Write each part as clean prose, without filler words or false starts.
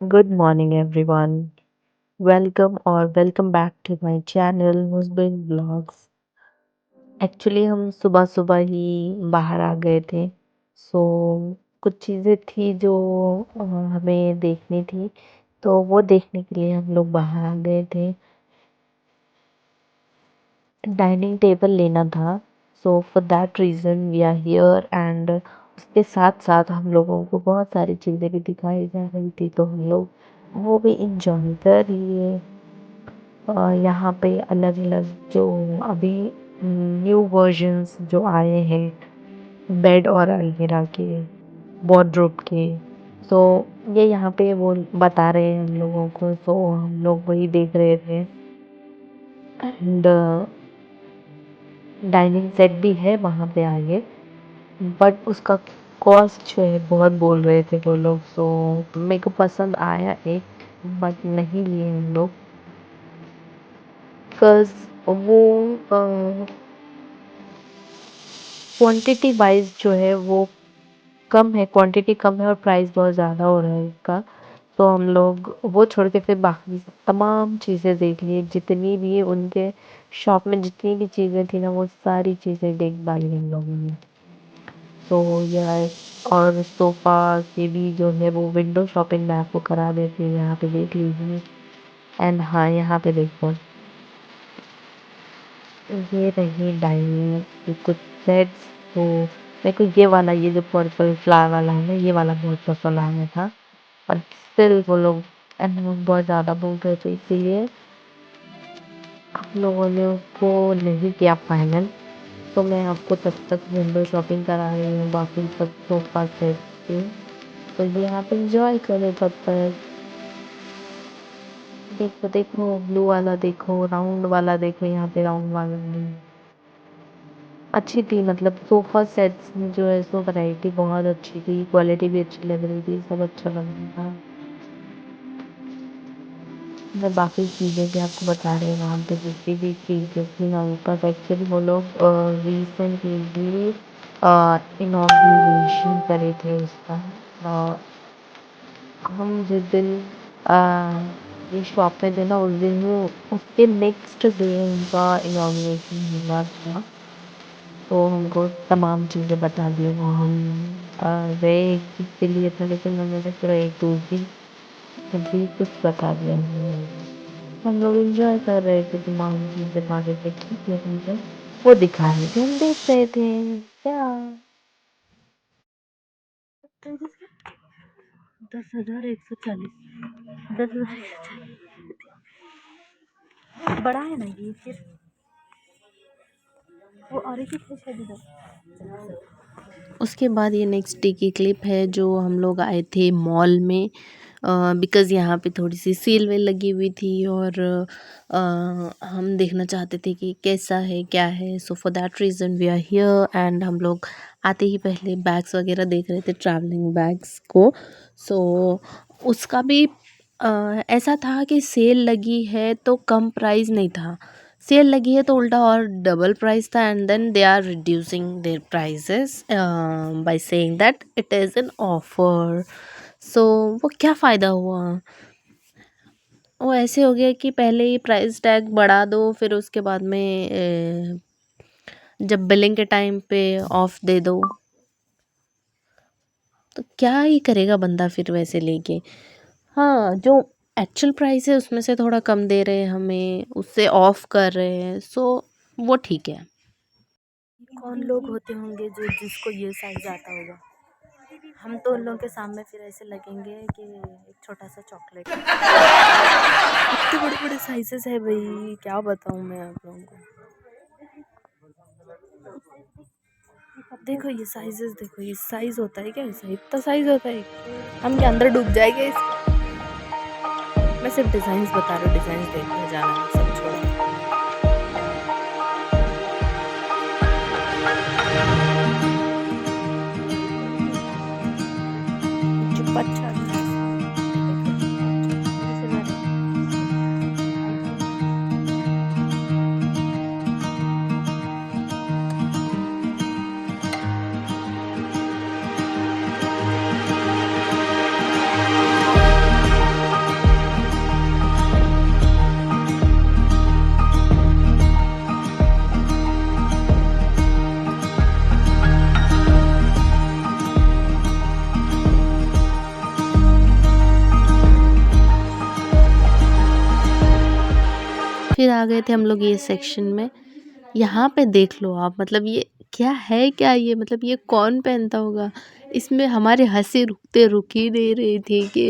Good morning, everyone. Welcome back to my channel, Musbin Vlogs. Actually हम सुबह-सुबह ही बाहर आ गए थे। सो कुछ चीज़ें थी जो हमें देखनी थी, तो वो देखने के लिए हम लोग बाहर आ गए थे। डाइनिंग टेबल लेना था, so for that reason we are here and उसके साथ-साथ हम लोगों को बहुत सारी चीज़ें भी दिखाई जा रही थी, तो हम लोग वो भी एन्जॉय कर लिए। यहाँ पे अलग-अलग जो अभी न्यू वर्जन्स जो आए हैं बेड और अलमीरा के, वार्डरोब के, तो ये यहाँ पे वो बता रहे हैं हम लोगों को, तो हम लोग वही देख रहे थे। एंड डाइनिंग सेट भी है वहाँ पे आगे, बट उसका कॉस्ट जो है बहुत बोल रहे थे वो लोग, तो मेरे को पसंद आया एक, बट नहीं लिए हम लोग बिकॉज़ वो क्वांटिटी वाइज जो है वो कम है, क्वांटिटी कम है और प्राइस बहुत ज़्यादा हो रहा है इसका। तो हम लोग वो छोड़ के फिर बाकी तमाम चीज़ें देख लिए, जितनी भी उनके शॉप में जितनी भी चीज़ें थी ना वो सारी चीज़ें देख डाली हम लोगों ने। तो यह और सोफ़ा के भी जो है वो विंडो शॉपिंग मैं आपको करा देती हूँ, यहाँ पे देख लीजिए। एंड हाँ, यहाँ पे देखो, ये रही डाइनिंग की कुछ सेट्स। तो मेरे को ये जो पर्पल फ्लावर वाला है ना, ये वाला बहुत पसंद आया था, और स्टिल वो लोग एंड लोग बहुत ज़्यादा बोल रहे थे, इसीलिए हम लोगों ने उसको नहीं किया फाइनल। तो मैं आपको तब तक विंडो शॉपिंग करा रही हूँ बाकी सब सोफा सेट की। तो ये आप इंजॉय करें तब तक। देखो देखो, ब्लू वाला देखो, राउंड वाला देखो, यहाँ पे राउंड वाला नहीं अच्छी थी, मतलब सोफ़ा सेट्स में जो है सो वैरायटी बहुत अच्छी थी, क्वालिटी भी अच्छी लग रही थी, सब अच्छा लग रहा था। मैं बाकी चीज़ें भी आपको बता रही हूँ, वहाँ पे जितनी भी चीज़ें थी ना उनका एक्चुअली वो लोग रिसेंटली इनॉग्रेशन करे थे उसका। अ, हम जिस दिन ये शॉप पे थे ना उस दिन वो उसके नेक्स्ट डे उनका इनॉग्रेशन हुआ था। तो हमको तमाम चीज़ें बता दी, वो हम गए एक चीज़ के लिए था, लेकिन उन्होंने पूरा एक दूसरी मुझे कुछ बता दिया उन्होंने। हम लोग एंजॉय कर रहे थे, तमाम चीज़ें बातें देखी थी हमने, वो दिखा रहे थे, हम देख रहे थे क्या। 10,140, 10,000 बड़ा है ना ये, फिर वो और एक ही है शायद इधर। उसके बाद ये नेक्स्ट डे की क्लिप है जो हम लोग आए थे मॉल में, बिकॉज़ यहाँ पे थोड़ी सी सेल वेल लगी हुई थी, और हम देखना चाहते थे कि कैसा है क्या है। So for that reason we are here, and हम लोग आते ही पहले बैग्स वगैरह देख रहे थे, ट्रैवलिंग बैग्स को। सो उसका भी ऐसा था कि सेल लगी है तो कम प्राइस नहीं था, सेल लगी है तो उल्टा और डबल प्राइस था, and then they are reducing their prices by saying that it is an offer. So वो क्या फ़ायदा हुआ? वो ऐसे हो गया कि पहले ही प्राइस टैग बढ़ा दो, फिर उसके बाद में जब बिलिंग के टाइम पे ऑफ दे दो, तो क्या ही करेगा बंदा फिर वैसे लेके। हाँ, जो एक्चुअल प्राइस है उसमें से थोड़ा कम दे रहे हैं हमें, उससे ऑफ कर रहे हैं, सो वो ठीक है। कौन लोग होते होंगे जो जिसको ये साइज आता होगा? हम तो उन लोगों के सामने फिर ऐसे लगेंगे कि एक छोटा सा चॉकलेट। इतने बड़े बड़े साइजेस है भाई, क्या बताऊँ मैं आप लोगों को। देखो ये साइजेस, देखो ये साइज होता है क्या, ऐसा इतना साइज होता है? हम क्या अंदर डूब जाएंगे इसके? मैं सिर्फ डिजाइन बता रही हूँ, डिजाइन देखने जाना है, सब छोड़ो। चुप, अच्छा फिर आ गए थे हम लोग ये सेक्शन में। यहाँ पे देख लो आप, मतलब ये क्या है, क्या ये, मतलब ये कौन पहनता होगा? इसमें हमारी हंसी रुक ही नहीं रही थी कि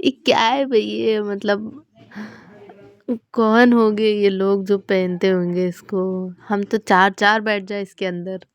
ये क्या है भाई, ये मतलब कौन होंगे ये लोग जो पहनते होंगे इसको। हम तो चार चार बैठ जाए इसके अंदर।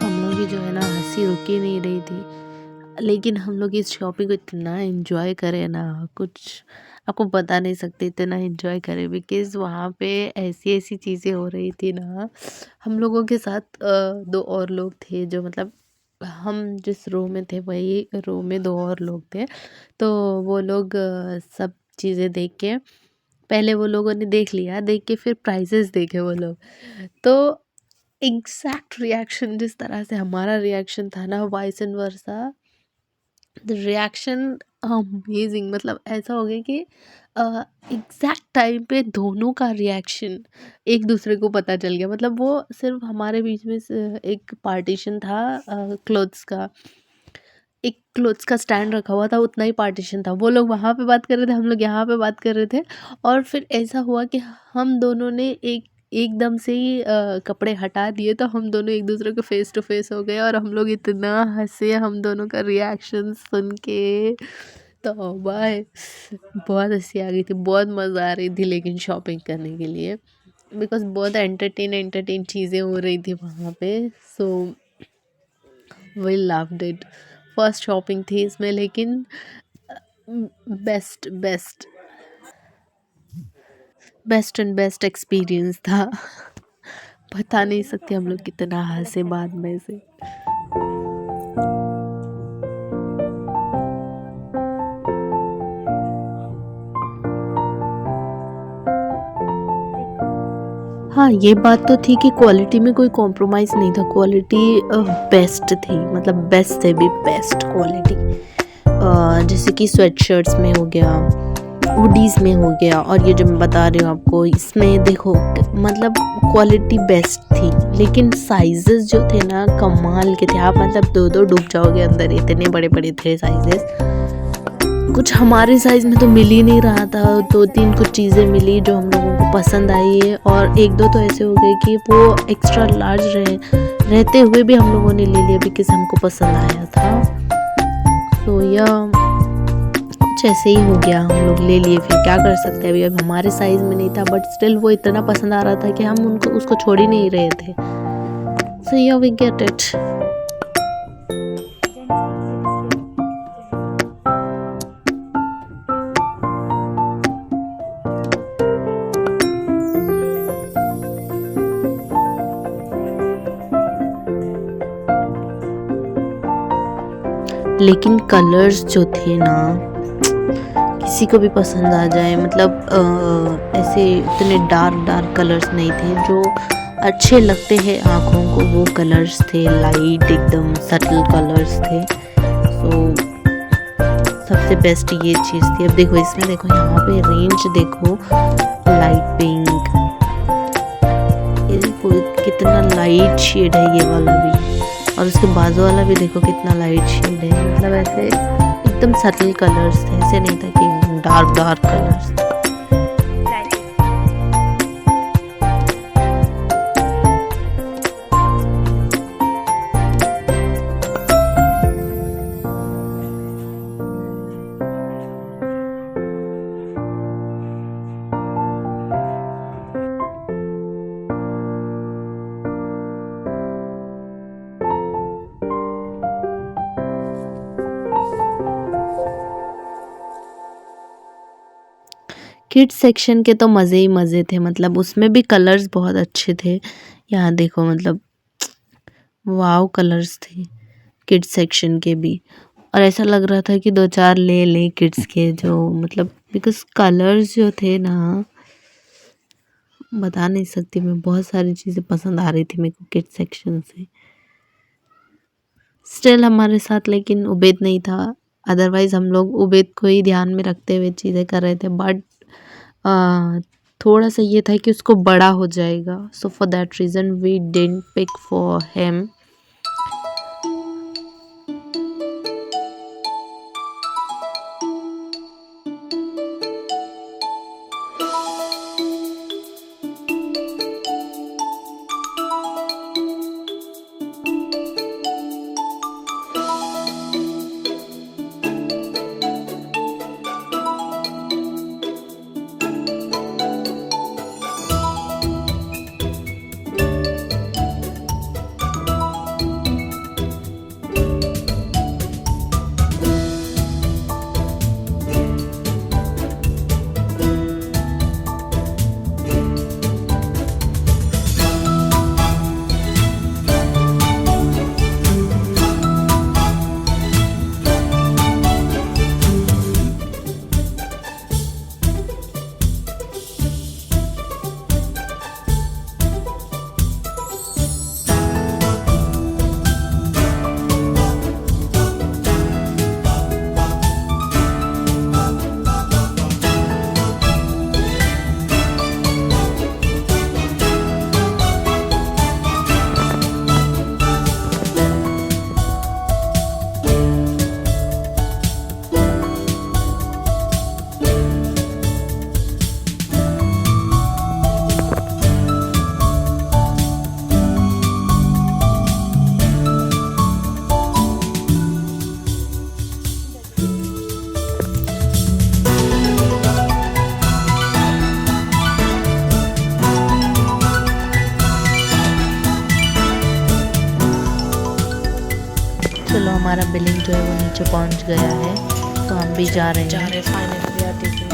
हम लोग की जो है ना हंसी रुक ही नहीं रही थी। लेकिन हम लोग इस शॉपिंग को इतना एंजॉय करे ना, कुछ आपको बता नहीं सकते, इतना एंजॉय करे बिकॉज़ वहाँ पे ऐसी ऐसी चीज़ें हो रही थी ना। हम लोगों के साथ दो और लोग थे, जो मतलब हम जिस रो में थे वही रो में दो और लोग थे। तो वो लोग सब चीज़ें देख के, पहले वो लोगों ने देख लिया, देख के फिर प्राइजेस देखे वो लोग। तो एग्जैक्ट रिएक्शन जिस तरह से हमारा रिएक्शन था ना, vice and versa, the reaction amazing. मतलब ऐसा हो गया कि एग्जैक्ट टाइम पे दोनों का रिएक्शन एक दूसरे को पता चल गया। मतलब वो सिर्फ हमारे बीच में एक पार्टीशन था क्लोथ्स का, एक क्लोथ्स का स्टैंड रखा हुआ था, उतना ही पार्टीशन था। वो लोग वहाँ पे बात कर रहे थे, हम लोग यहाँ पे बात कर रहे थे। और फिर ऐसा हुआ कि हम दोनों ने एकदम से ही कपड़े हटा दिए, तो हम दोनों एक दूसरे को फेस टू फेस हो गए और हम लोग इतना हंसे हम दोनों का रिएक्शन सुन के। तौबा है, बहुत हंसी आ गई थी, बहुत मज़ा आ रही थी लेकिन शॉपिंग करने के लिए, बिकॉज बहुत एंटरटेन एंटरटेन चीज़ें हो रही थी वहाँ पे। So we loved it. First shopping थी इसमें, लेकिन best best best and best experience था। बता नहीं सकते हम लोग कितना हंसे बाद में से। हाँ, ये बात तो थी कि क्वालिटी में कोई कॉम्प्रोमाइज़ नहीं था, क्वालिटी बेस्ट थी, मतलब बेस्ट से भी बेस्ट क्वालिटी। जैसे कि स्वेटशर्ट्स में हो गया, हुडीज़ में हो गया, और ये जो मैं बता रही हूँ आपको इसमें देखो मतलब क्वालिटी बेस्ट थी, लेकिन साइजेस जो थे ना कमाल के थे। आप मतलब दो डूब जाओगे अंदर, इतने बड़े बड़े थे साइजेस। कुछ हमारे साइज़ में तो मिल ही नहीं रहा था, 2-3 कुछ चीज़ें मिली जो हम लोगों को पसंद आई है, और 1-2 तो ऐसे हो गए कि वो एक्स्ट्रा लार्ज रहते हुए भी हम लोगों ने ले लिया बिकॉज़ हमको पसंद आया था। तो यह कुछ ऐसे ही हो गया, हम लोग ले लिए, फिर क्या कर सकते हैं, अभी अब हमारे साइज़ में नहीं था, बट स्टिल वो इतना पसंद आ रहा था कि हम उनको उसको छोड़ ही नहीं रहे थे। सो या वी गेट इट। लेकिन कलर्स जो थे ना किसी को भी पसंद आ जाए, मतलब ऐसे इतने डार्क कलर्स नहीं थे जो अच्छे लगते हैं आँखों को, वो कलर्स थे, लाइट एकदम सटल कलर्स थे। सो सबसे बेस्ट ये चीज़ थी। अब देखो इसमें, देखो यहाँ पे रेंज देखो, लाइट पिंक, ये देखो कितना लाइट शेड है ये वाला भी, और उसके बाजू वाला भी देखो कितना लाइट शेड है, मतलब ऐसे एकदम सटल कलर्स थे, ऐसे नहीं था कि डार्क कलर्स। किड्स सेक्शन के तो मज़े ही मज़े थे, मतलब उसमें भी कलर्स बहुत अच्छे थे। यहाँ देखो मतलब वाव कलर्स थे किड्स सेक्शन के भी, और ऐसा लग रहा था कि 2-4 ले लें किड्स के, जो मतलब बिकॉज़ कलर्स जो थे ना बता नहीं सकती मैं, बहुत सारी चीज़ें पसंद आ रही थी मेरे को किड्स सेक्शन से। स्टिल हमारे साथ लेकिन उबैद नहीं था, अदरवाइज़ हम लोग उबैद को ही ध्यान में रखते हुए चीज़ें कर रहे थे, बट थोड़ा सा ये था कि उसको बड़ा हो जाएगा, so for that reason we didn't pick for him. चलो हमारा बिलिंग जो है वो नीचे पहुंच गया है, तो हम भी जा रहे हैं फाइनली यार टेकिंग।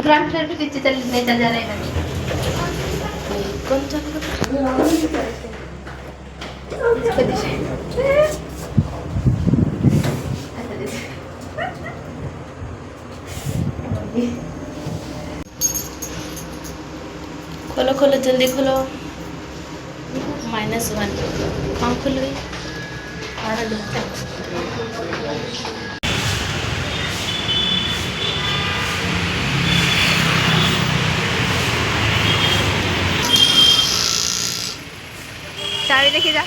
ग्राउंड फ्लोर पे पीछे चल जा रहा है। कौन चल खोलो खोलो जल्दी खोलो। -1 हाँ खुल गई। चाबी लेके जा।